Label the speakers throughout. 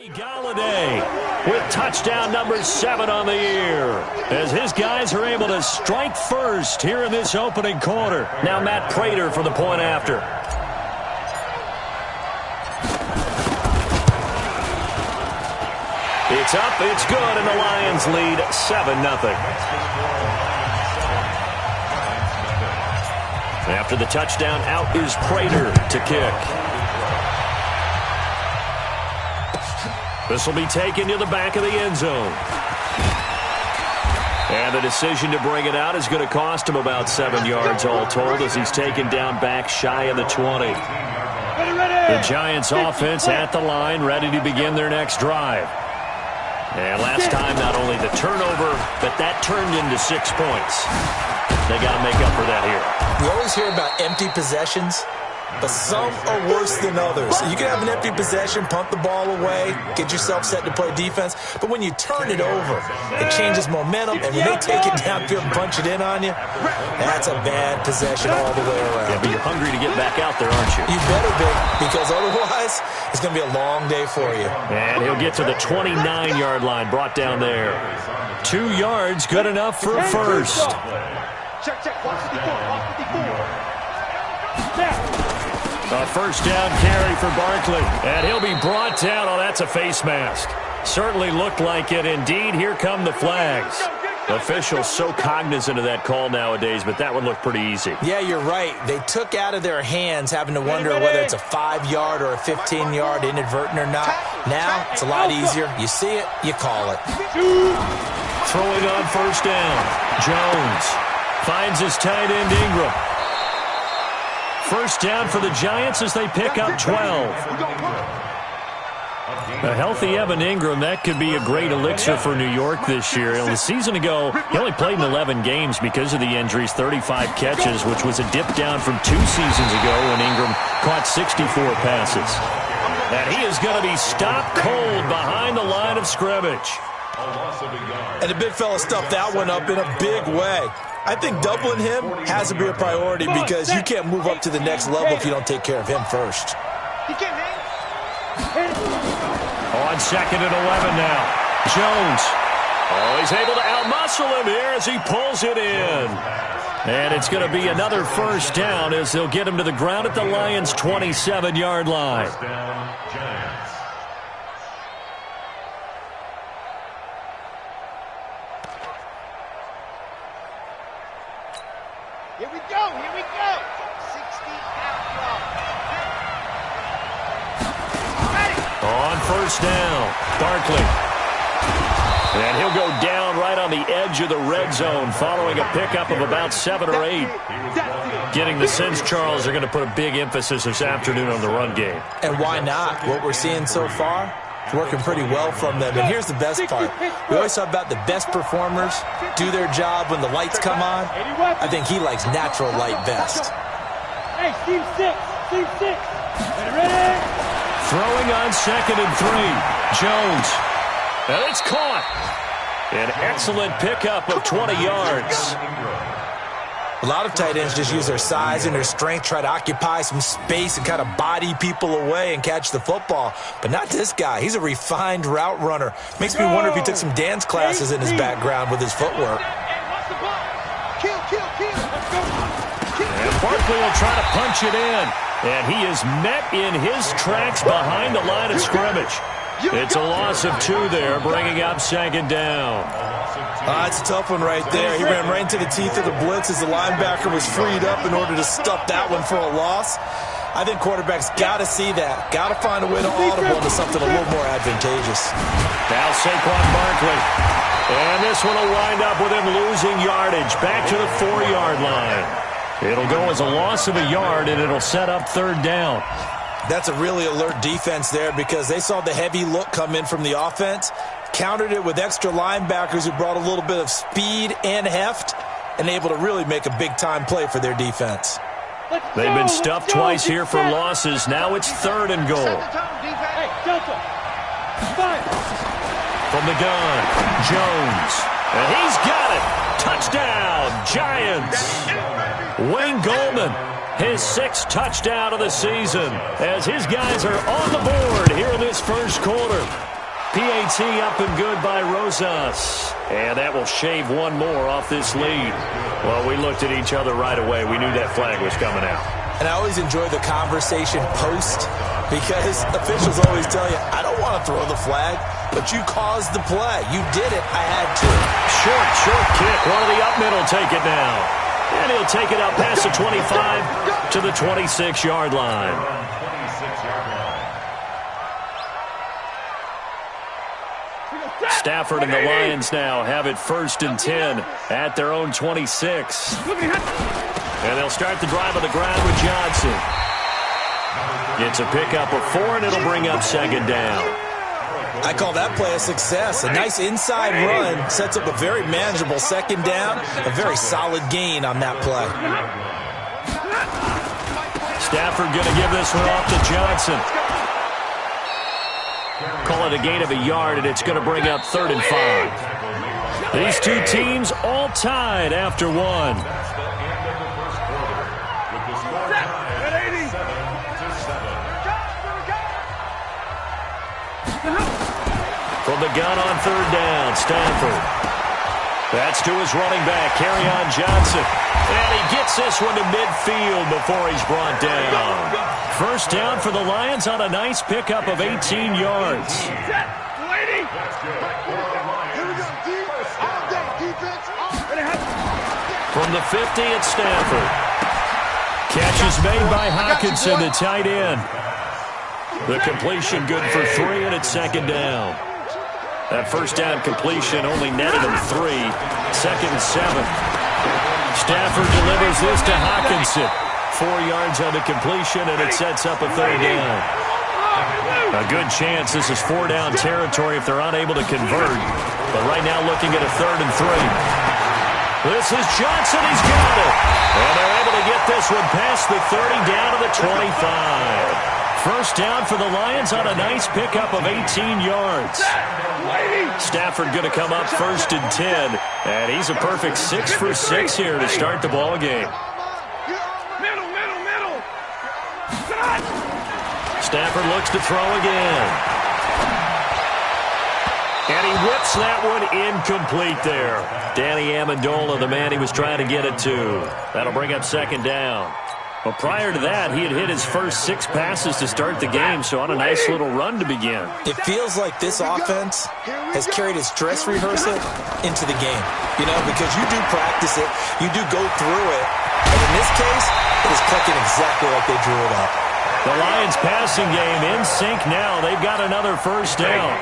Speaker 1: Galladay with touchdown number 7 on the year as his guys are able to strike first here in this opening quarter. Now Matt Prater for the point after. It's up, it's good, and the Lions lead 7-0. After the touchdown, out is Prater to kick. This will be taken to the back of the end zone. And the decision to bring it out is going to cost him about 7 yards all told as he's taken down back shy of the 20. The Giants offense at the line, ready to begin their next drive. And last time, not only the turnover, but that turned into 6 points. They got to make up for that here.
Speaker 2: We always hear about empty possessions, but some are worse than others. You can have an empty possession, punt the ball away, get yourself set to play defense, but when you turn it over, it changes momentum, and when they take it downfield and punch it in on you, that's a bad possession all the way around.
Speaker 1: Yeah, but you're hungry to get back out there, aren't you?
Speaker 2: You better be, because otherwise, it's going to be a long day for you.
Speaker 1: And he'll get to the 29-yard line, brought down there. 2 yards, good enough for a first. A first down carry for Barkley. And he'll be brought down. Oh, that's a face mask. Certainly looked like it. Indeed, here come the flags. Officials so cognizant of that call nowadays, but that one looked pretty easy.
Speaker 2: Yeah, you're right. They took out of their hands having to wonder whether it's a 5-yard or a 15-yard inadvertent or not. Now, it's a lot easier. You see it, you call it.
Speaker 1: Throwing on first down. Jones finds his tight end Ingram. First down for the Giants as they pick up 12. A healthy Evan Ingram, that could be a great elixir for New York this year. A season ago, he only played in 11 games because of the injuries, 35 catches, which was a dip down from 2 seasons ago when Ingram caught 64 passes. And he is going to be stopped cold behind the line of scrimmage.
Speaker 2: And the big fella stuffed that one up in a big way. I think doubling him has to be a priority because you can't move up to the next level if you don't take care of him first.
Speaker 1: On second and 11 now. Jones. Oh, he's able to outmuscle him here as he pulls it in. And it's going to be another first down as they'll get him to the ground at the Lions' 27-yard line.
Speaker 3: Here we go, here we go. 60-count drop.
Speaker 1: On first down, Barkley. And he'll go down right on the edge of the red zone following a pickup of about 7 or 8. Getting the sense Charles are going to put a big emphasis this afternoon on the run game.
Speaker 2: And why not? What we're seeing so far, it's working pretty well from them. And here's the best part. We always talk about the best performers do their job when the lights come on. I think he likes natural light best.
Speaker 3: Hey, Steve 6. Ready?
Speaker 1: Throwing on second and 3. Jones. And it's caught. An excellent pickup of 20 yards.
Speaker 2: A lot of tight ends just use their size and their strength, try to occupy some space and kind of body people away and catch the football. But not this guy. He's a refined route runner. Makes me wonder if he took some dance classes in his background with his footwork.
Speaker 1: And Barkley will try to punch it in. And he is met in his tracks behind the line of scrimmage. It's a loss of 2 there, bringing up second down.
Speaker 2: It's a tough one right there. He ran right into the teeth of the blitz as the linebacker was freed up in order to stuff that one for a loss. I think quarterbacks got to see that. Got to find a way to audible into something a little more advantageous.
Speaker 1: Now Saquon Barkley. And this one will wind up with him losing yardage back to the 4-yard line. It'll go as a loss of a yard, and it'll set up third down.
Speaker 2: That's a really alert defense there because they saw the heavy look come in from the offense, countered it with extra linebackers who brought a little bit of speed and heft, and able to really make a big-time play for their defense.
Speaker 1: They've been stuffed twice here for losses. Now it's third and goal. From the gun, Jones. And he's got it. Touchdown, Giants. Wayne Goldman, his 6th touchdown of the season as his guys are on the board here in this first quarter. PAT up and good by Rosas. And that will shave one more off this lead. Well, we looked at each other right away. We knew that flag was coming out.
Speaker 2: And I always enjoy the conversation post because officials always tell you, I don't want to throw the flag, but you caused the play. You did it. I had to.
Speaker 1: Short kick. One of the up middle take it now. And he'll take it up past the 25 to the 26-yard line. Stafford and the Lions now have it 1st and 10 at their own 26. And they'll start the drive on the ground with Johnson. It's a pickup of 4, and it'll bring up 2nd down.
Speaker 2: I call that play a success. A nice inside run sets up a very manageable 2nd down. A very solid gain on that play.
Speaker 1: Stafford going to give this one off to Johnson. Call it a gain of a yard, and it's going to bring up 3rd and 5. These two teams all tied after 1. From the gun on 3rd down, Stafford. That's to his running back, Kerryon Johnson. And he gets this one to midfield before he's brought down. 1st down for the Lions on a nice pickup of 18 yards. From the 50, it's Stafford. Catch is made by Hawkinson, the tight end. The completion good for 3, and it's 2nd down. That 1st down completion only netted him 3. 2nd and 7. Stafford delivers this to Hawkinson. 4 yards on the completion, and it sets up a 3rd down. A good chance this is 4-down territory if they're unable to convert. But right now looking at a 3rd and 3. This is Johnson. He's got it. And they're able to get this one past the 30 down to the 25. 1st down for the Lions on a nice pickup of 18 yards. Stafford going to come up 1st and 10. And he's a perfect 6 for 6 here to start the ball game. Stafford looks to throw again. And he whips that one incomplete there. Danny Amendola, the man he was trying to get it to. That'll bring up 2nd down. Well, prior to that, he had hit his first 6 passes to start the game, so on a nice little run to begin.
Speaker 2: It feels like this offense has carried its dress rehearsal into the game, because you do practice it, you do go through it, and in this case, it is clicking exactly like they drew it up.
Speaker 1: The Lions passing game in sync now. They've got another 1st down.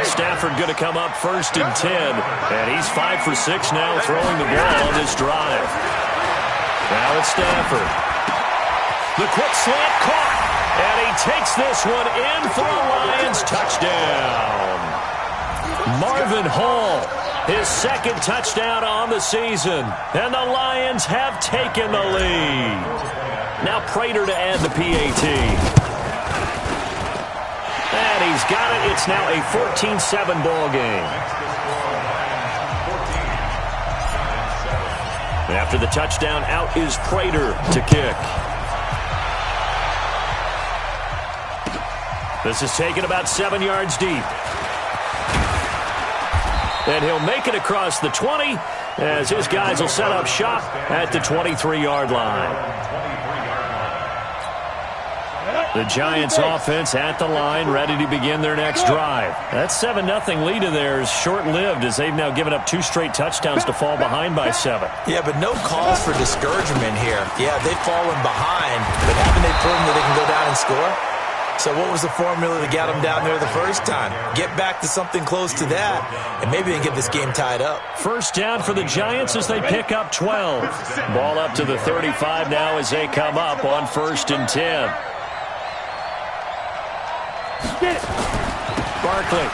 Speaker 1: Stafford going to come up 1st and 10, and he's 5 for 6 now throwing the ball on this drive. Now it's Stafford. The quick slant caught. And he takes this one in for a Lions touchdown. Marvin Hall, his 2nd touchdown on the season. And the Lions have taken the lead. Now Prater to add the PAT. And he's got it. It's now a 14-7 ball game. After the touchdown, out is Prater to kick. This is taken about 7 yards deep. And he'll make it across the 20 as his guys will set up shop at the 23-yard line. The Giants offense at the line, ready to begin their next drive. That 7-0 lead of theirs short-lived as they've now given up 2 straight touchdowns to fall behind by 7.
Speaker 2: Yeah, but no cause for discouragement here. Yeah, they've fallen behind, but haven't they proven that they can go down and score? So what was the formula that got them down there the first time? Get back to something close to that, and maybe they can get this game tied up. 1st down for the Giants as they pick up 12.
Speaker 1: Ball up to the 35 now as they come up on 1st and 10. Barkley.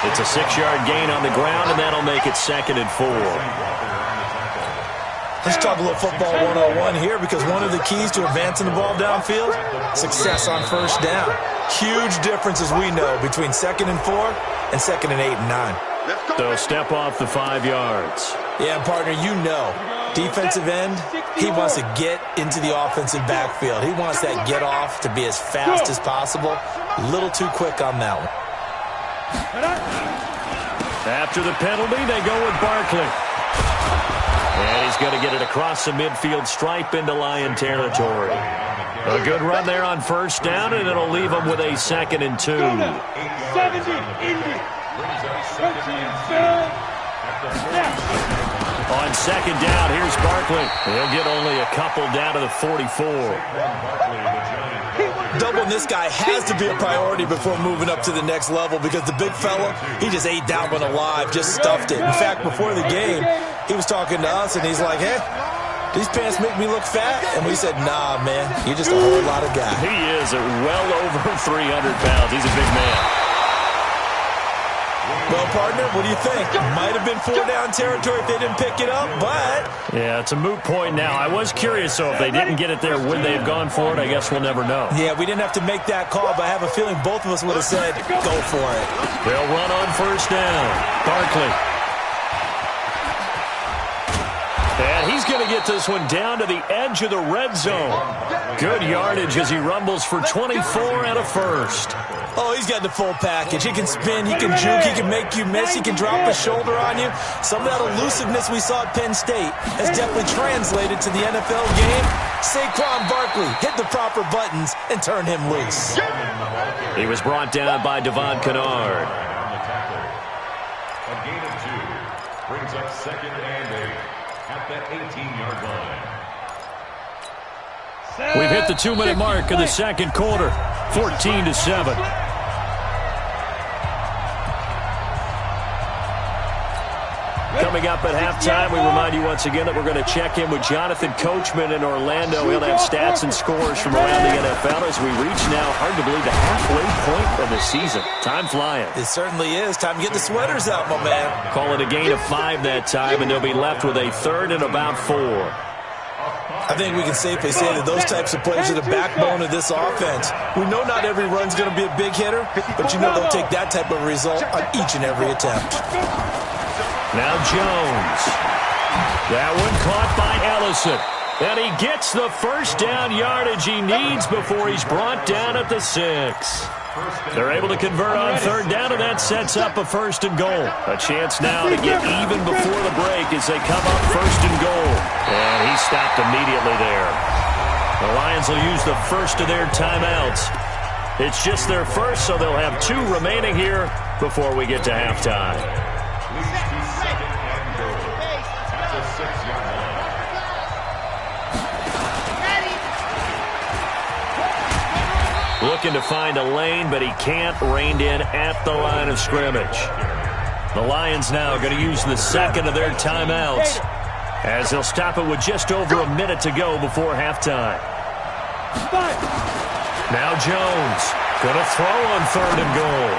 Speaker 1: It's a 6-yard gain on the ground, and that'll make it 2nd and 4.
Speaker 2: Let's talk a little football 101 here, because one of the keys to advancing the ball downfield, success on 1st down. Huge difference, as we know, between 2nd and 4 and 2nd and 8 and 9.
Speaker 1: They'll step off the 5 yards.
Speaker 2: Yeah, partner, defensive end, he wants to get into the offensive backfield. He wants that get off to be as fast as possible. A little too quick on that one.
Speaker 1: After the penalty, they go with Barkley. And he's going to get it across the midfield stripe into Lion territory. A good run there on first down, and it'll leave him with a 2nd and 2.
Speaker 3: 70, Indy.
Speaker 1: On second down, here's Barkley. He'll get only a couple down to the 44.
Speaker 2: Doubling this guy has to be a priority before moving up to the next level because the big fella, he just ate that one alive, just stuffed it. In fact, before the game, he was talking to us, and he's like, hey, these pants make me look fat. And we said, nah, man, you're just a whole lot of guy.
Speaker 1: He is at well over 300 pounds. He's a big man.
Speaker 2: Well, partner, what do you think? Might have been 4-down territory if they didn't pick it up, but...
Speaker 1: Yeah, it's a moot point now. I was curious, so if they didn't get it there, would they have gone for it? I guess we'll never know.
Speaker 2: Yeah, we didn't have to make that call, but I have a feeling both of us would have said, go for it.
Speaker 1: They'll run on first down. Barkley. And he's going to get this one down to the edge of the red zone. Good yardage as he rumbles for 24 and a first.
Speaker 2: Oh, he's got the full package. He can spin, he can juke, he can make you miss, he can drop a shoulder on you. Some of that elusiveness we saw at Penn State has definitely translated to the NFL game. Saquon Barkley hit the proper buttons and turned him loose.
Speaker 1: He was brought down by Devon Kennard.
Speaker 4: A gain of 2 brings up 2nd and 8 at that 18-yard line.
Speaker 1: We've hit the 2-minute mark of the second quarter, 14-7. Coming up at halftime, we remind you once again that we're going to check in with Jonathan Coachman in Orlando. He'll have stats and scores from around the NFL as we reach now, hard to believe, the halfway point of the season. Time flying.
Speaker 2: It certainly is. Time to get the sweaters out, my man.
Speaker 1: Call it a gain of 5 that time, and they'll be left with a 3rd and about 4.
Speaker 2: I think we can safely say that those types of plays are the backbone of this offense. We know not every run's going to be a big hitter, but you know they'll take that type of result on each and every attempt.
Speaker 1: Now Jones. That one caught by Ellison. And he gets the first down yardage he needs before he's brought down at the 6. They're able to convert on 3rd down, and that sets up a 1st and goal. A chance now to get even before the break as they come up 1st and goal. And he stopped immediately there. The Lions will use the first of their timeouts. It's just their first, so they'll have 2 remaining here before we get to halftime. Looking to find a lane, but he can't. Reined in at the line of scrimmage. The Lions now going to use the 2nd of their timeouts as they'll stop it with just over a minute to go before halftime. Now Jones going to throw on 3rd and goal.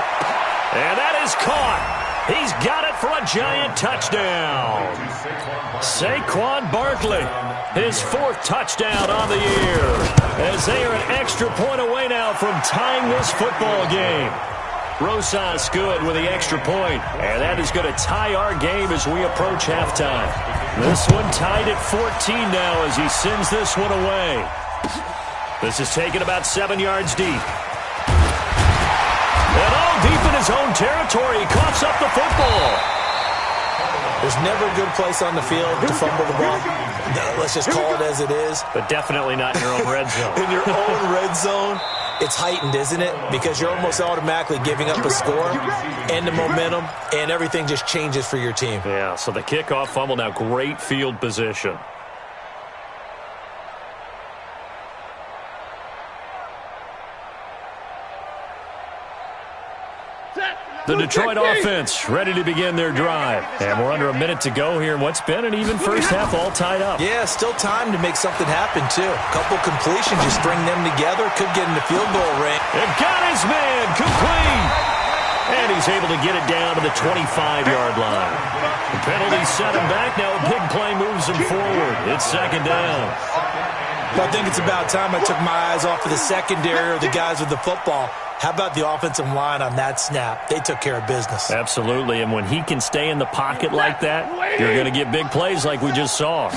Speaker 1: And that is caught. He's got it for a giant touchdown. Saquon Barkley, his 4th touchdown on the year, as they are an extra point away now from tying this football game. Rosas good with the extra point, and that is going to tie our game as we approach halftime. This one tied at 14 now as he sends this one away. This is taken about 7 yards deep. And all deep in his own territory, he coughs up the football.
Speaker 2: There's never a good place on the field to fumble the ball. Let's just call it as it is.
Speaker 1: But definitely not in your own red zone.
Speaker 2: In your own red zone, it's heightened, isn't it? Because you're almost automatically giving up a score and the momentum, and everything just changes for your team.
Speaker 1: Yeah, so the kickoff fumble, now great field position. The Detroit offense ready to begin their drive. And we're under a minute to go here in what's been an even first half all tied up.
Speaker 2: Yeah, still time to make something happen, too. A couple completions, you string them together, could get in the field goal range.
Speaker 1: And got his man, complete. And he's able to get it down to the 25-yard line. The penalty set him back. Now a big play moves him forward. It's 2nd down.
Speaker 2: Well, I think it's about time I took my eyes off of the secondary or the guys with the football. How about the offensive line on that snap? They took care of business.
Speaker 1: Absolutely, and when he can stay in the pocket like that, you're going to get big plays like we just saw.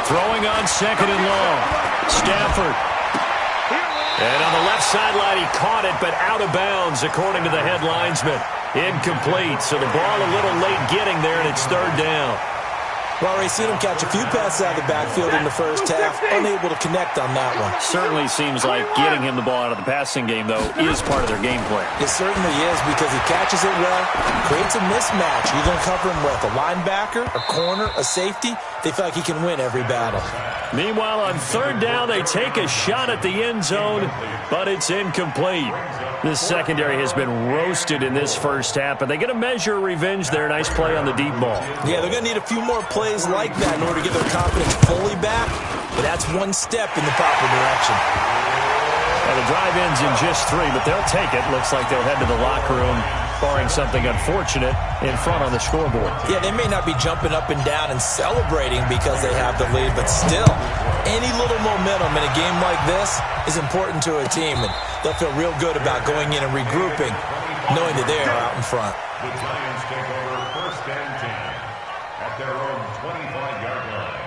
Speaker 1: Throwing on second and long. Stafford. And on the left sideline, he caught it, but out of bounds, according to the head linesman. Incomplete, so the ball a little late getting there, and it's third down.
Speaker 2: Well, already seen him catch a few passes out of the backfield in the first half. Unable to connect on that one.
Speaker 1: Certainly seems like getting him the ball out of the passing game, though, is part of their game plan.
Speaker 2: It certainly is because he catches it well, creates a mismatch. You're going to cover him with a linebacker, a corner, a safety. They feel like he can win every battle.
Speaker 1: Meanwhile, on third down, they take a shot at the end zone, but it's incomplete. This secondary has been roasted in this first half, but they get a measure of revenge there. Nice play on the deep ball.
Speaker 2: Yeah, they're going to need a few more plays like that in order to get their confidence fully back, but that's one step in the proper direction.
Speaker 1: Well, the drive ends in just 3, but they'll take it. Looks like they'll head to the locker room, barring something unfortunate, in front on the scoreboard.
Speaker 2: Yeah, they may not be jumping up and down and celebrating because they have the lead, but still, any little momentum in a game like this is important to a team, and they'll feel real good about going in and regrouping, knowing that they are out in front.
Speaker 4: The Giants take over first and 10 at their own 25-yard line.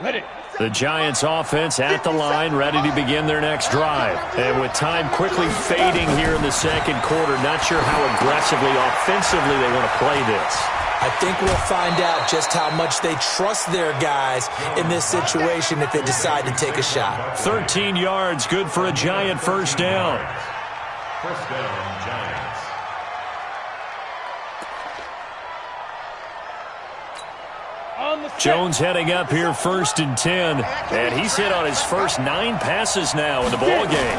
Speaker 3: Ready.
Speaker 1: The Giants offense at the line, ready to begin their next drive. And with time quickly fading here in the second quarter, not sure how aggressively, offensively they want to play this.
Speaker 2: I think we'll find out just how much they trust their guys in this situation if they decide to take a shot.
Speaker 1: 13 yards, good for a Giant first down.
Speaker 4: First down, Giants.
Speaker 1: Jones heading up here first and 10. And he's hit on his first 9 passes now in the ball game.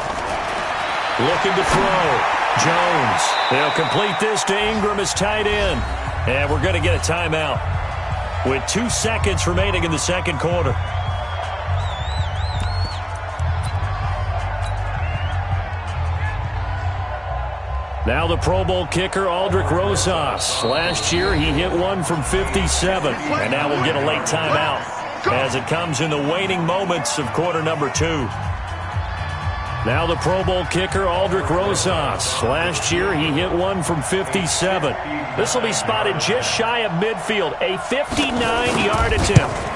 Speaker 1: Looking to throw. Jones. They'll complete this to Ingram as tight end. And we're going to get a timeout with 2 seconds remaining in the second quarter. Now the Pro Bowl kicker, Aldrich Rosas. Last year, he hit one from 57. And now we'll get a late timeout as it comes in the waning moments of quarter number 2. Now the Pro Bowl kicker, Aldrich Rosas. Last year, he hit one from 57. This will be spotted just shy of midfield. A 59-yard attempt.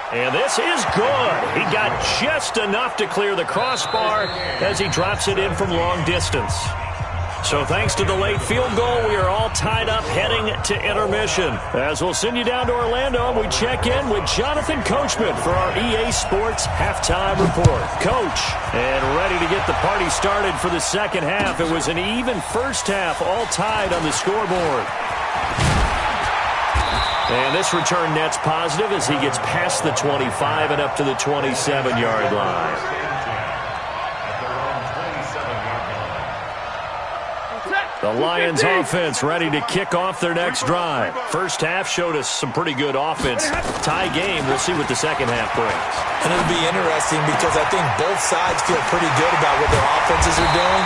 Speaker 1: And this is good. He got just enough to clear the crossbar as he drops it in from long distance. So thanks to the late field goal, we are all tied up heading to intermission. As we'll send you down to Orlando, we check in with Jonathan Coachman for our EA Sports Halftime Report. Coach, and ready to get the party started for the second half. It was an even first half, all tied on the scoreboard. And this return net's positive as he gets past the 25 and up to the 27-yard line. The Lions offense ready to kick off their next drive. First half showed us some pretty good offense. Tie game, we'll see what the second half brings.
Speaker 2: And it'll be interesting because I think both sides feel pretty good about what their offenses are doing.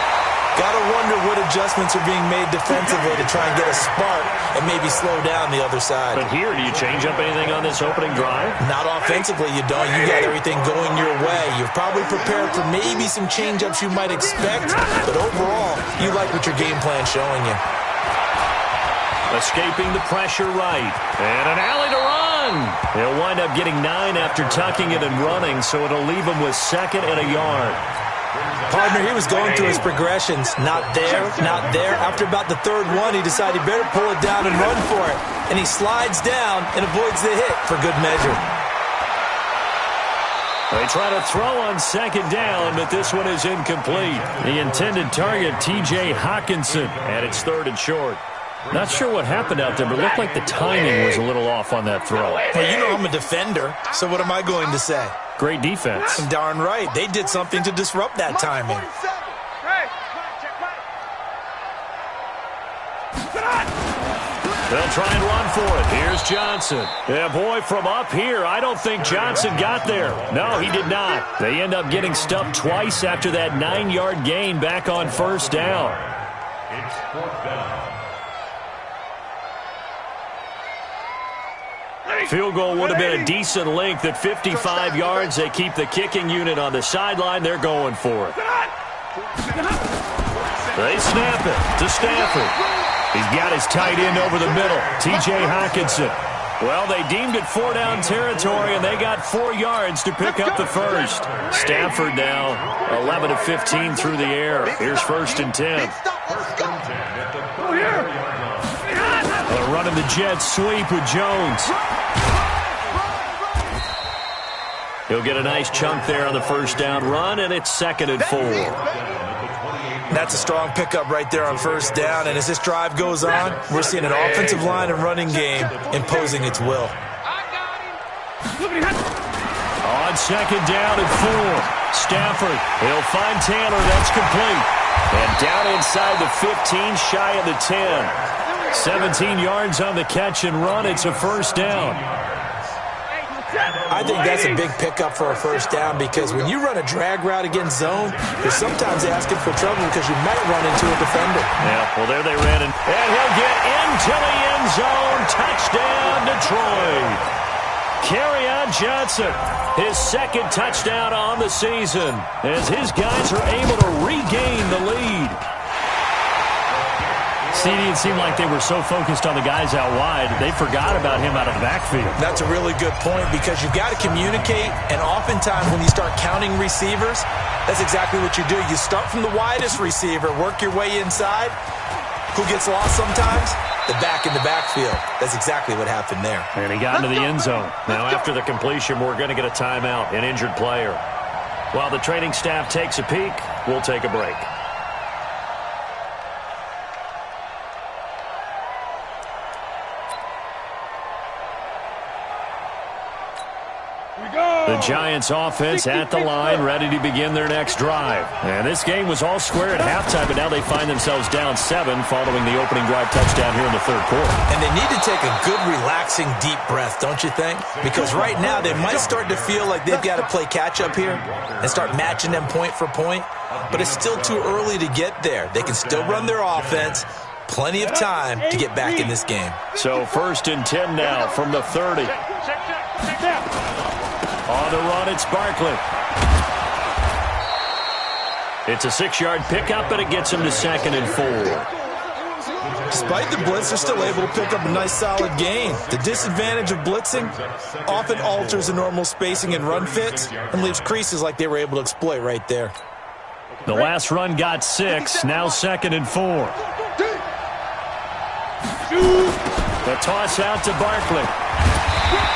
Speaker 2: Got to wonder what adjustments are being made defensively to try and get a spark and maybe slow down the other side.
Speaker 1: But here, do you change up anything on this opening drive?
Speaker 2: Not offensively, you don't. You got everything going your way. You're probably prepared for maybe some change-ups you might expect, but overall, you like what your game plan's showing you.
Speaker 1: Escaping the pressure right. And an alley to run. He'll wind up getting 9 after tucking it and running, so it'll leave him with second and a yard.
Speaker 2: Partner, he was going through his progressions. Not there, not there. After about the third one, he decided he better pull it down and run for it. And he slides down and avoids the hit for good measure.
Speaker 1: They try to throw on second down, but this one is incomplete. The intended target, T.J. Hawkinson, and it's third and short. Not sure what happened out there, but it looked like the timing was a little off on that throw.
Speaker 2: Well, you know I'm a defender, so what am I going to say?
Speaker 1: Great defense.
Speaker 2: Darn right. They did something to disrupt that timing.
Speaker 1: They'll try and run for it. Here's Johnson. Yeah, boy, from up here, I don't think Johnson got there. No, he did not. They end up getting stuffed twice after that 9-yard gain back on first down.
Speaker 4: It's fourth down.
Speaker 1: Field goal would have been a decent length at 55 yards. They keep the kicking unit on the sideline. They're going for it. They snap it to Stafford. He's got his tight end over the middle, T.J. Hockenson. Well, they deemed it 4-down territory, and they got 4 yards to pick up the first. Stafford now 11 of 15 through the air. Here's 1st and 10. They're running the jet sweep with Jones. He'll get a nice chunk there on the 1st down run, and it's 2nd and 4.
Speaker 2: That's a strong pickup right there on 1st down, and as this drive goes on, we're seeing an offensive line and running game imposing its will.
Speaker 1: On 2nd down and 4, Stafford, he'll find Taylor, that's complete. And down inside the 15, shy of the 10. 17 yards on the catch and run, it's a 1st down.
Speaker 2: I think that's a big pickup for a 1st down because when you run a drag route against zone, you're sometimes asking for trouble because you might run into a defender.
Speaker 1: Yeah, well, there they ran, and he'll get into the end zone. Touchdown, Detroit. Kerryon Johnson, his 2nd touchdown on the season as his guys are able to regain the lead. CD, it seemed like they were so focused on the guys out wide, they forgot about him out of the backfield.
Speaker 2: That's a really good point because you've got to communicate, and oftentimes when you start counting receivers, that's exactly what you do. You start from the widest receiver, work your way inside. Who gets lost sometimes? The back in the backfield. That's exactly what happened there.
Speaker 1: And he got into the end zone. Now after the completion, we're going to get a timeout, an injured player. While the training staff takes a peek, we'll take a break. The Giants offense at the line, ready to begin their next drive. And this game was all square at halftime, but now they find themselves down 7 following the opening drive touchdown here in the 3rd quarter.
Speaker 2: And they need to take a good, relaxing, deep breath, don't you think? Because right now they might start to feel like they've got to play catch-up here and start matching them point for point. But it's still too early to get there. They can still run their offense. Plenty of time to get back in this game.
Speaker 1: So 1st and 10 now from the 30. On the run, it's Barkley. It's a 6-yard pickup, and it gets him to 2nd and 4.
Speaker 2: Despite the blitz, they're still able to pick up a nice, solid gain. The disadvantage of blitzing often alters the normal spacing and run fits and leaves creases like they were able to exploit right there.
Speaker 1: The last run got 6, now 2nd and 4. The toss out to Barkley.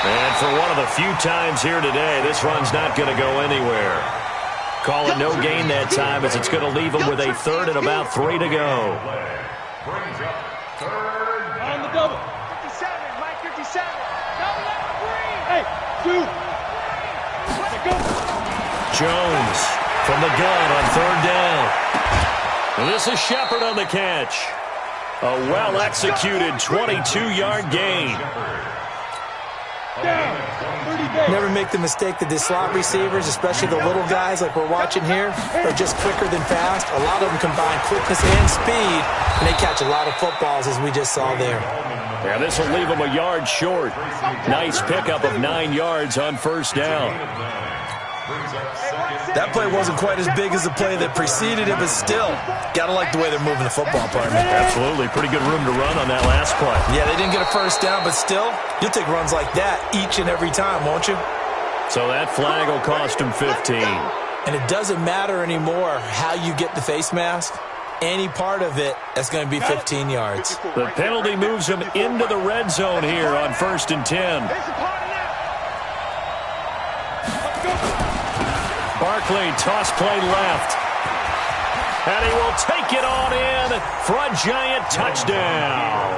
Speaker 1: And for one of the few times here today, this run's not going to go anywhere. Call it no gain that time as it's going to leave them with a 3rd and about 3 to go.
Speaker 3: On the double. 57, Mike 57. Double up, 3. Hey, 2. Go.
Speaker 1: Jones from the gun on 3rd down. And this is Shepard on the catch. A well-executed 22-yard gain.
Speaker 2: Never make the mistake that the slot receivers, especially the little guys like we're watching here, are just quicker than fast. A lot of them combine quickness and speed, and they catch a lot of footballs, as we just saw there.
Speaker 1: Yeah, this will leave them a yard short. Nice pickup of 9 yards on 1st down.
Speaker 2: That play wasn't quite as big as the play that preceded it, but still, gotta like the way they're moving the football, partner.
Speaker 1: Absolutely. Pretty good room to run on that last play.
Speaker 2: Yeah, they didn't get a 1st down, but still, you'll take runs like that each and every time, won't you?
Speaker 1: So that flag will cost him 15.
Speaker 2: And it doesn't matter anymore how you get the face mask. Any part of it, that's going to be 15 yards.
Speaker 1: The penalty moves him into the red zone here on 1st and 10. Barkley, toss play left. And he will take it on in for a giant touchdown.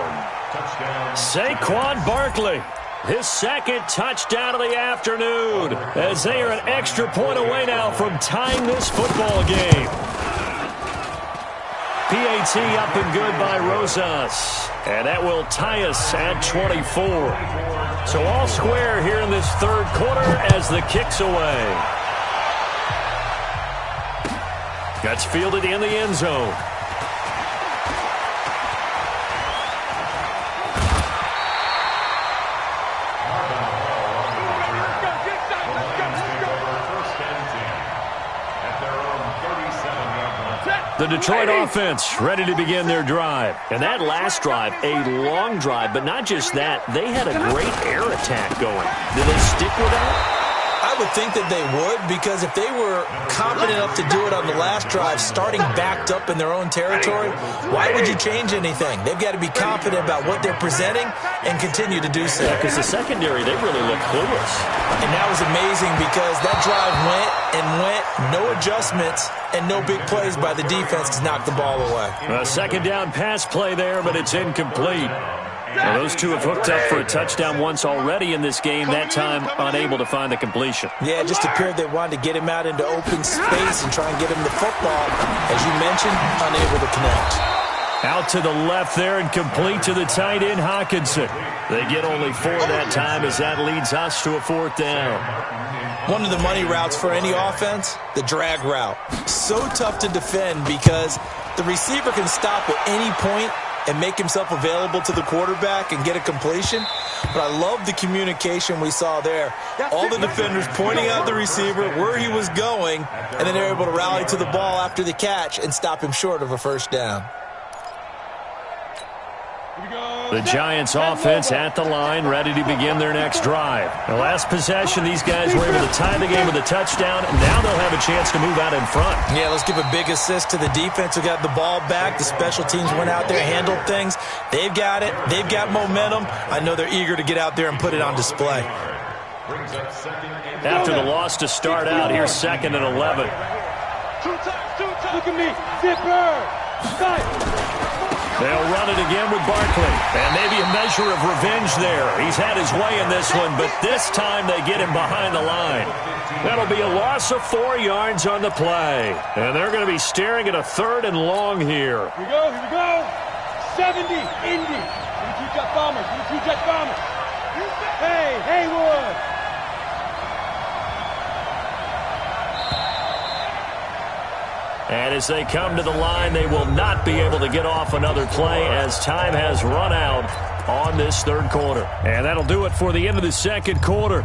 Speaker 1: Saquon Barkley, his 2nd touchdown of the afternoon, as they are an extra point away now from tying this football game. PAT up and good by Rosas. And that will tie us at 24. So all square here in this 3rd quarter as the kick's away. That's fielded in the end zone. The Detroit offense ready to begin their drive. And that last drive, a long drive, but not just that. They had a great air attack going. Do they stick with that?
Speaker 2: I would think that they would, because if they were confident enough to do it on the last drive, starting backed up in their own territory, why would you change anything? They've got to be confident about what they're presenting and continue to do so.
Speaker 1: Yeah, because the secondary, they really look clueless.
Speaker 2: And that was amazing because that drive went and went, no adjustments, and no big plays by the defense to knock the ball away.
Speaker 1: A second down pass play there, but it's incomplete. Well, those two have hooked up for a touchdown once already in this game, that time unable to find the completion.
Speaker 2: Yeah, it just appeared they wanted to get him out into open space and try and get him the football. As you mentioned, unable to connect.
Speaker 1: Out to the left there and complete to the tight end, Hawkinson. They get only 4 that time as that leads us to a 4th down.
Speaker 2: One of the money routes for any offense, the drag route. So tough to defend because the receiver can stop at any point and make himself available to the quarterback and get a completion. But I love the communication we saw there. All the defenders pointing out the receiver, where he was going, and then they're able to rally to the ball after the catch and stop him short of a first down.
Speaker 1: The Giants offense at the line, ready to begin their next drive. The last possession, these guys were able to tie the game with a touchdown, and now they'll have a chance to move out in front.
Speaker 2: Yeah, let's give a big assist to the defense who got the ball back. The special teams went out there, handled things. They've got it. They've got momentum. I know they're eager to get out there and put it on display.
Speaker 1: After the loss to start out, here's 2nd and 11.
Speaker 3: Look at me. Zipper.
Speaker 1: They'll run it again with Barkley. And maybe a measure of revenge there. He's had his way in this one, but this time they get him behind the line. That'll be a loss of 4 yards on the play. And they're going to be staring at a 3rd and long here.
Speaker 3: Here we go. 70, Indy. You jet bombers. You jet bombers. Hey, Haywood.
Speaker 1: And as they come to the line, they will not be able to get off another play as time has run out on this 3rd quarter. And that'll do it for the end of the 2nd quarter.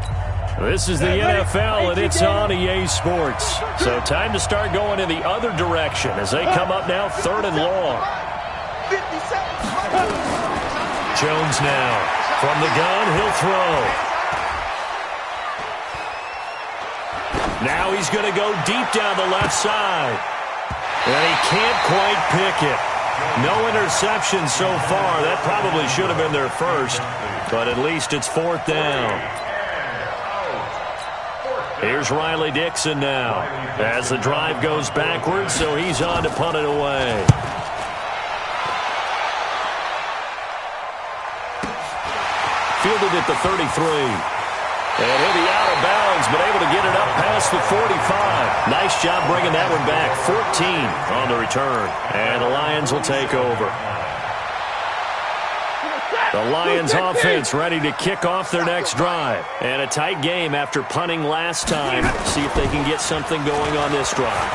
Speaker 1: This is the NFL, and it's on EA Sports. So time to start going in the other direction as they come up now 3rd and long. Jones now from the gun. He'll throw. Now he's going to go deep down the left side. And he can't quite pick it. No interception so far. That probably should have been their first, but at least it's 4th down. Here's Riley Dixon now as the drive goes backwards, so he's on to punt it away. Fielded at the 33. And he'll be out of bounds, but able to get it up past the 45. Nice job bringing that one back. 14 on the return. And the Lions will take over. The Lions offense ready to kick off their next drive. And a tight game after punting last time. See if they can get something going on this drive.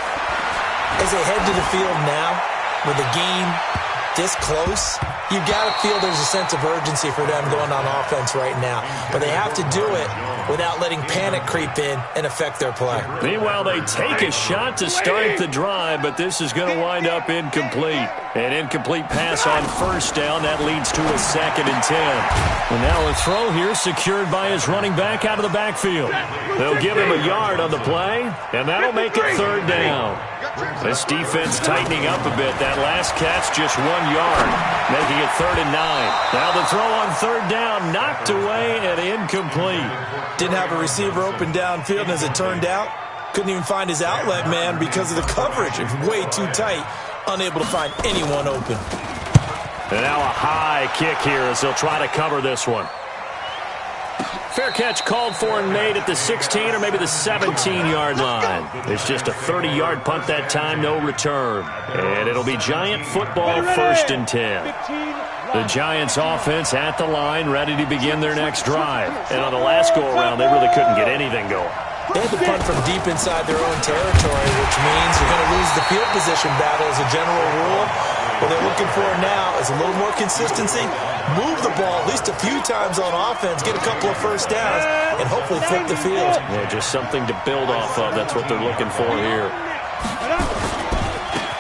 Speaker 2: As they head to the field now, with the game this close, you got to feel there's a sense of urgency for them going on offense right now. But they have to do it without letting panic creep in and affect their play.
Speaker 1: Meanwhile, they take a shot to start the drive, but this is going to wind up incomplete. An incomplete pass on 1st down. That leads to a 2nd and 10. And now a throw here secured by his running back out of the backfield. They'll give him a yard on the play, and that'll make it 3rd down. This defense tightening up a bit. That last catch just 1 yard, making it 3rd and 9. Now the throw on 3rd down, knocked away and incomplete.
Speaker 2: Didn't have a receiver open downfield, and as it turned out, couldn't even find his outlet man because of the coverage. It's way too tight, unable to find anyone open.
Speaker 1: And now a high kick here as they'll try to cover this one. Fair catch called for and made at the 16 or maybe the 17-yard line. It's just a 30-yard punt that time, no return. And it'll be Giant football, 1st and 10. The Giants offense at the line, ready to begin their next drive. And on the last go-around, they really couldn't get anything going.
Speaker 2: They had to punt from deep inside their own territory, which means you're going to lose the field position battle as a general rule. What they're looking for now is a little more consistency, move the ball at least a few times on offense, get a couple of first downs, and hopefully flip the field.
Speaker 1: Yeah, just something to build off of. That's what they're looking for here.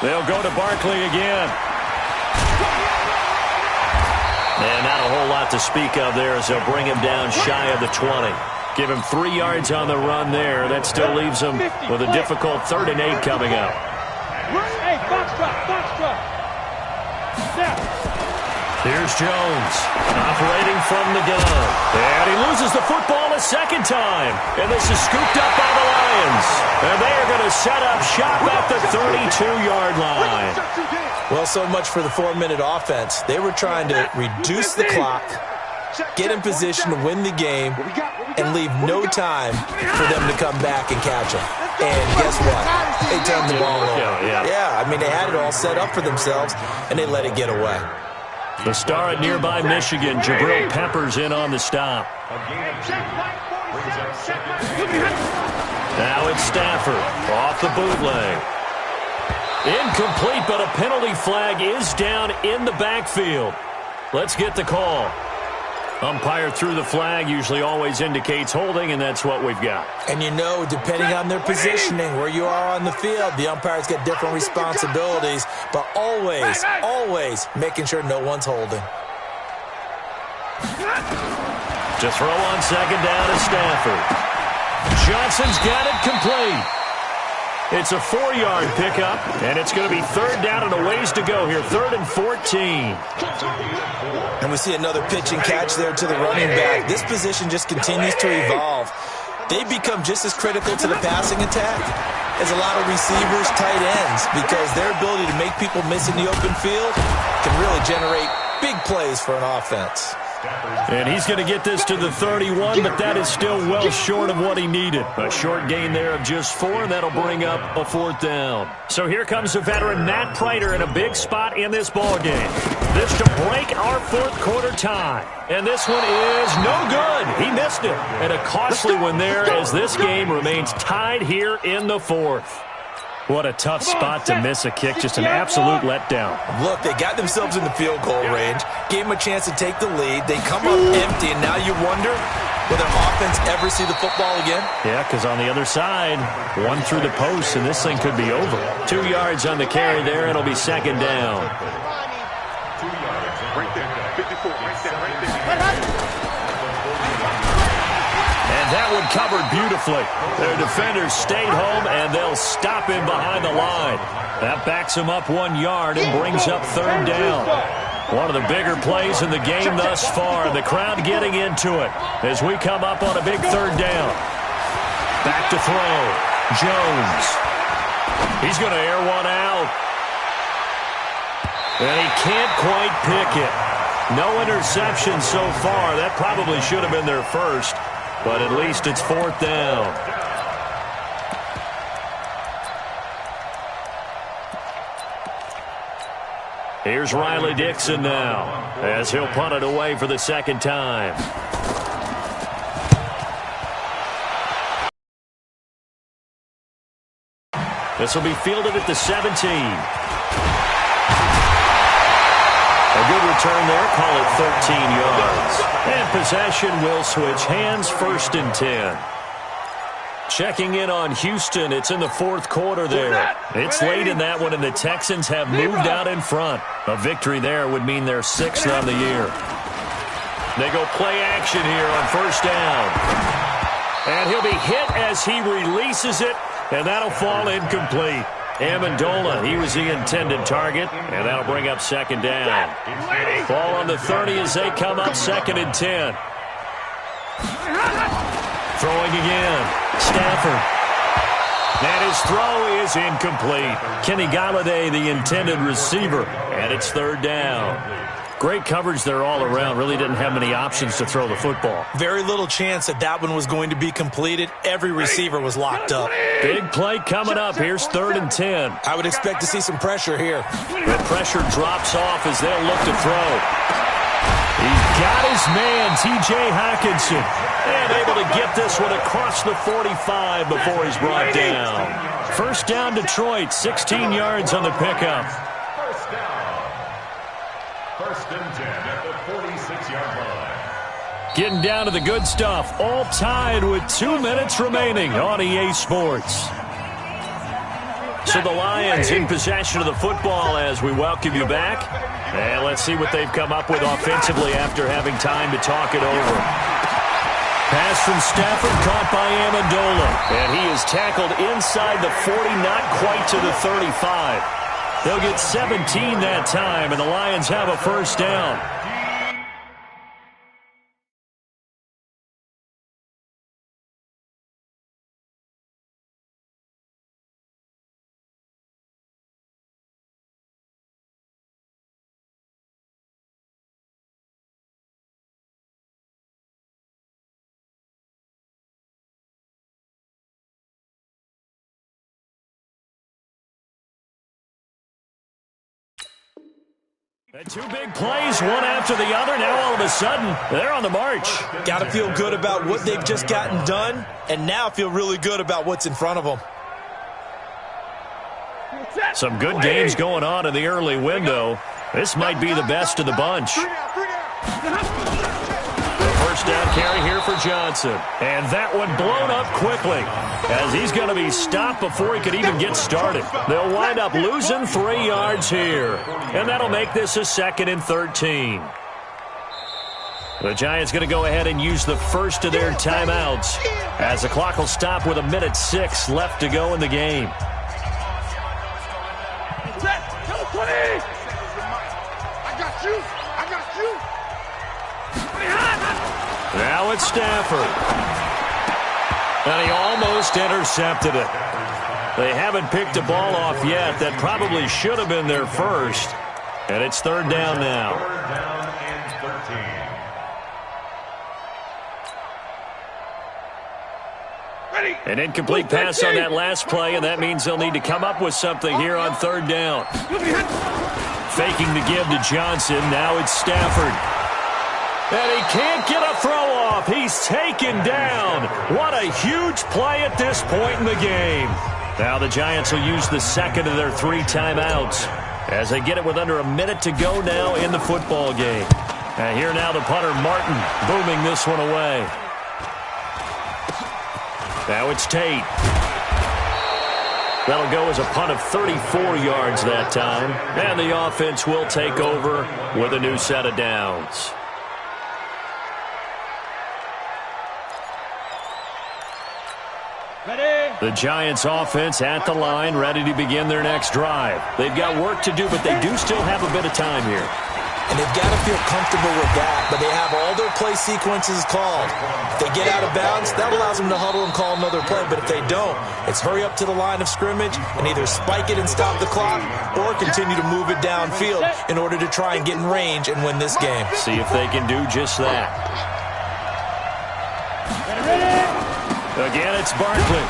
Speaker 1: They'll go to Barkley again. And not a whole lot to speak of there as they'll bring him down shy of the 20. Give him 3 yards on the run there. That still leaves him with a difficult 3rd and 8 coming up.
Speaker 3: Hey, box drop. Snap.
Speaker 1: Here's Jones, operating from the gun. And he loses the football a second time. And this is scooped up by the Lions. And they are going to set up shop at the 32-yard line.
Speaker 2: Well, so much for the 4-minute offense. They were trying to reduce the clock, get in position to win the game, and leave no time for them to come back and catch them. And guess what? They turned the ball over. Yeah, I mean, they had it all set up for themselves, and they let it get away.
Speaker 1: The star at nearby Michigan, Jabril Peppers, in on the stop. Now it's Stafford off the bootleg. Incomplete, but a penalty flag is down in the backfield. Let's get the call. Umpire threw the flag, usually always indicates holding, and that's what we've got.
Speaker 2: And you know, depending on their positioning, where you are on the field, the umpires get different responsibilities, but always making sure no one's holding.
Speaker 1: To throw on second down is Stafford. Johnson's got it complete. It's a 4-yard pickup, and it's going to be 3rd down and a ways to go here, 3rd and 14.
Speaker 2: And we see another pitch and catch there to the running back. This position just continues to evolve. They become just as critical to the passing attack as a lot of receivers, tight ends, because their ability to make people miss in the open field can really generate big plays for an offense.
Speaker 1: And he's going to get this to the 31, but that is still well short of what he needed. A short gain there of just 4, and that'll bring up a 4th down. So here comes the veteran Matt Prater in a big spot in this ballgame. This to break our 4th quarter tie. And this one is no good. He missed it. And a costly one there as this game remains tied here in the 4th. What a tough spot to miss a kick. Just an absolute letdown.
Speaker 2: Look, they got themselves in the field goal range, gave them a chance to take the lead. They come up empty, and now you wonder, will their offense ever see the football again?
Speaker 1: Yeah, because on the other side, 1 through the post, and this thing could be over. 2 yards on the carry there. It'll be 2nd down.
Speaker 4: 2 yards. Right there. 54. Right there.
Speaker 1: That one covered beautifully. Their defenders stayed home, and they'll stop him behind the line. That backs him up 1 yard and brings up 3rd down. One of the bigger plays in the game thus far. The crowd getting into it as we come up on a big 3rd down. Back to throw. Jones. He's going to air one out. And he can't quite pick it. No interception so far. That probably should have been their first. But at least it's 4th down. Here's Riley Dixon now as he'll punt it away for the 2nd time. This will be fielded at the 17. A good return there, call it 13 yards. And possession will switch hands, 1st and 10. Checking in on Houston, it's in the 4th quarter there. It's late in that one, and the Texans have moved out in front. A victory there would mean they're 6th on the year. They go play action here on 1st down. And he'll be hit as he releases it, and that'll fall incomplete. Amendola, he was the intended target, and that'll bring up 2nd down. Ball on the 30 as they come up 2nd and 10. Throwing again, Stafford. And his throw is incomplete. Kenny Galladay, the intended receiver, and it's 3rd down. Great coverage there all around. Really didn't have many options to throw the football.
Speaker 2: Very little chance that that one was going to be completed. Every receiver was locked up.
Speaker 1: Big play coming up. Here's 3rd and 10.
Speaker 2: I would expect to see some pressure here.
Speaker 1: The pressure drops off as they'll look to throw. He's got his man, T.J. Hockenson, and able to get this one across the 45 before he's brought down. 1st down, Detroit, 16 yards on the pickup.
Speaker 4: 1st down. 1st and 10 at the 46-yard line.
Speaker 1: Getting down to the good stuff. All tied with 2 minutes remaining on EA Sports. So the Lions in possession of the football as we welcome you back. And let's see what they've come up with offensively after having time to talk it over. Pass from Stafford caught by Amendola. And he is tackled inside the 40, not quite to the 35. They'll get 17 that time, and the Lions have a first down. And two big plays, one after the other. Now all of a sudden, they're on the march.
Speaker 2: Got to feel good about what they've just gotten done, and now feel really good about what's in front of them.
Speaker 1: Some good games going on in the early window. This might be the best of the bunch. First down carry here for Johnson. And that one blown up quickly as he's going to be stopped before he could even get started. They'll wind up losing 3 yards here. And that'll make this a 2nd and 13. The Giants going to go ahead and use the first of their timeouts as the clock will stop with 1:06 left to go in the game. Now it's Stafford. And he almost intercepted it. They haven't picked a ball off yet. That probably should have been their first. And it's 3rd down now.
Speaker 4: 3rd down and 13.
Speaker 1: An incomplete pass on that last play, and that means they'll need to come up with something here on 3rd down. Faking the give to Johnson. Now it's Stafford. And he can't get a throw off. He's taken down. What a huge play at this point in the game. Now the Giants will use the second of their 3 timeouts as they get it with under a minute to go now in the football game. And here now the punter, Martin, booming this one away. Now it's Tate. That'll go as a punt of 34 yards that time. And the offense will take over with a new set of downs. The Giants offense at the line, ready to begin their next drive. They've got work to do, but they do still have a bit of time here.
Speaker 2: And they've got to feel comfortable with that, but they have all their play sequences called. If they get out of bounds, that allows them to huddle and call another play, but if they don't, it's hurry up to the line of scrimmage and either spike it and stop the clock or continue to move it downfield in order to try and get in range and win this game.
Speaker 1: See if they can do just that. Again, it's Barkley.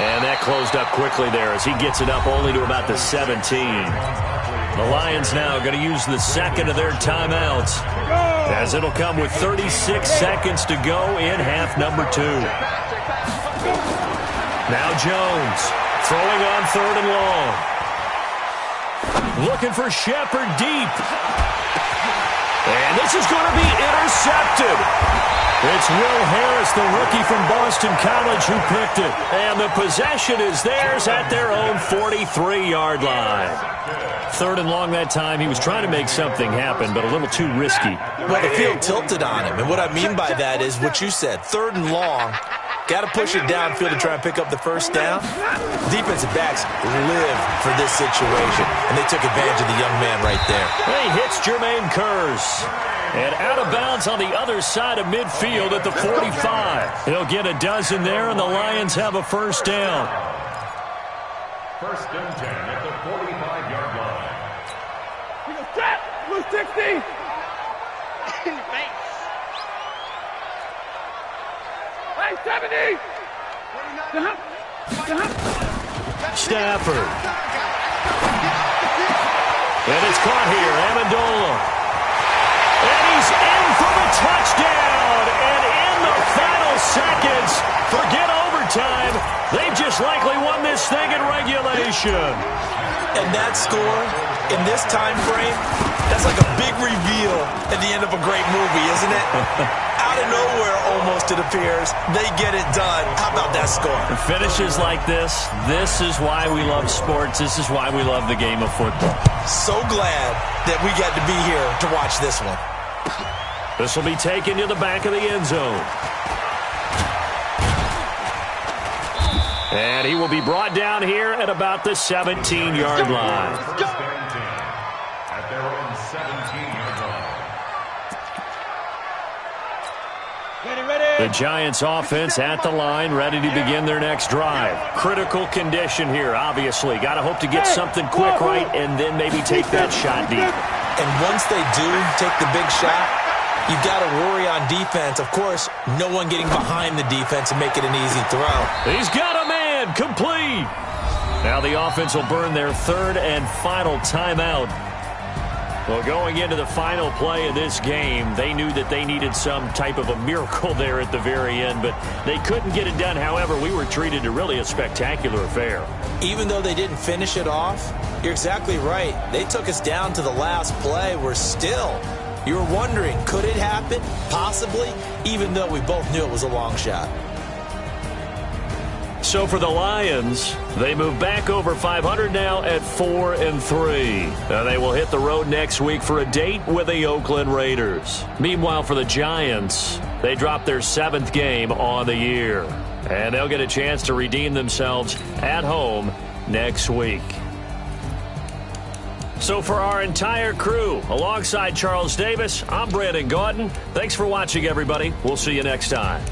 Speaker 1: And that closed up quickly there as he gets it up only to about the 17. The Lions now going to use the second of their timeouts as it'll come with 36 seconds to go in half number 2. Now Jones throwing on 3rd and long. Looking for Shepard deep. And this is going to be intercepted. It's Will Harris, the rookie from Boston College, who picked it. And the possession is theirs at their own 43-yard line. 3rd and long that time. He was trying to make something happen, but a little too risky.
Speaker 2: Well, the field tilted on him. And what I mean by that is what you said. 3rd and long. Got to push it downfield to try and pick up the first down. Defensive backs live for this situation, and they took advantage of the young man right there.
Speaker 1: He hits Jermaine Kearse. And out of bounds on the other side of midfield at the 45. He'll get a dozen there, and the Lions have a first down.
Speaker 4: 1st and 10 at the 45-yard line.
Speaker 3: Blue 60. Hey, 70.
Speaker 1: Stafford. And it's caught here, Amendola. And he's in for the touchdown. And in the final seconds, forget overtime. They've just likely won this thing in regulation.
Speaker 2: And that score, in this time frame, That's like a big reveal at the end of a great movie, isn't it? Out of nowhere, almost, it appears. They get it done. How about that score?
Speaker 1: Finishes like this is why we love sports. This is why we love the game of football.
Speaker 2: So glad that we got to be here to watch this one.
Speaker 1: This will be taken to the back of the end zone. And he will be brought down here at about the 17-yard line.
Speaker 4: At their own 17-yard line.
Speaker 1: The Giants offense at the line, ready to begin their next drive. Critical condition here, obviously. Got to hope to get something quick right and then maybe take that shot deep.
Speaker 2: And once they do take the big shot, you've got to worry on defense. Of course, no one getting behind the defense and make it an easy throw.
Speaker 1: He's got a man, complete. Now the offense will burn their third and final timeout. Well, going into the final play of this game, they knew that they needed some type of a miracle there at the very end, but they couldn't get it done. However, we were treated to really a spectacular affair.
Speaker 2: Even though they didn't finish it off, you're exactly right. They took us down to the last play. You were wondering, could it happen? Possibly, even though we both knew it was a long shot.
Speaker 1: So for the Lions, they move back over 500 now at 4-3. Now they will hit the road next week for a date with the Oakland Raiders. Meanwhile, for the Giants, they drop their 7th game on the year. And they'll get a chance to redeem themselves at home next week. So for our entire crew, alongside Charles Davis, I'm Brandon Gaudin. Thanks for watching, everybody. We'll see you next time.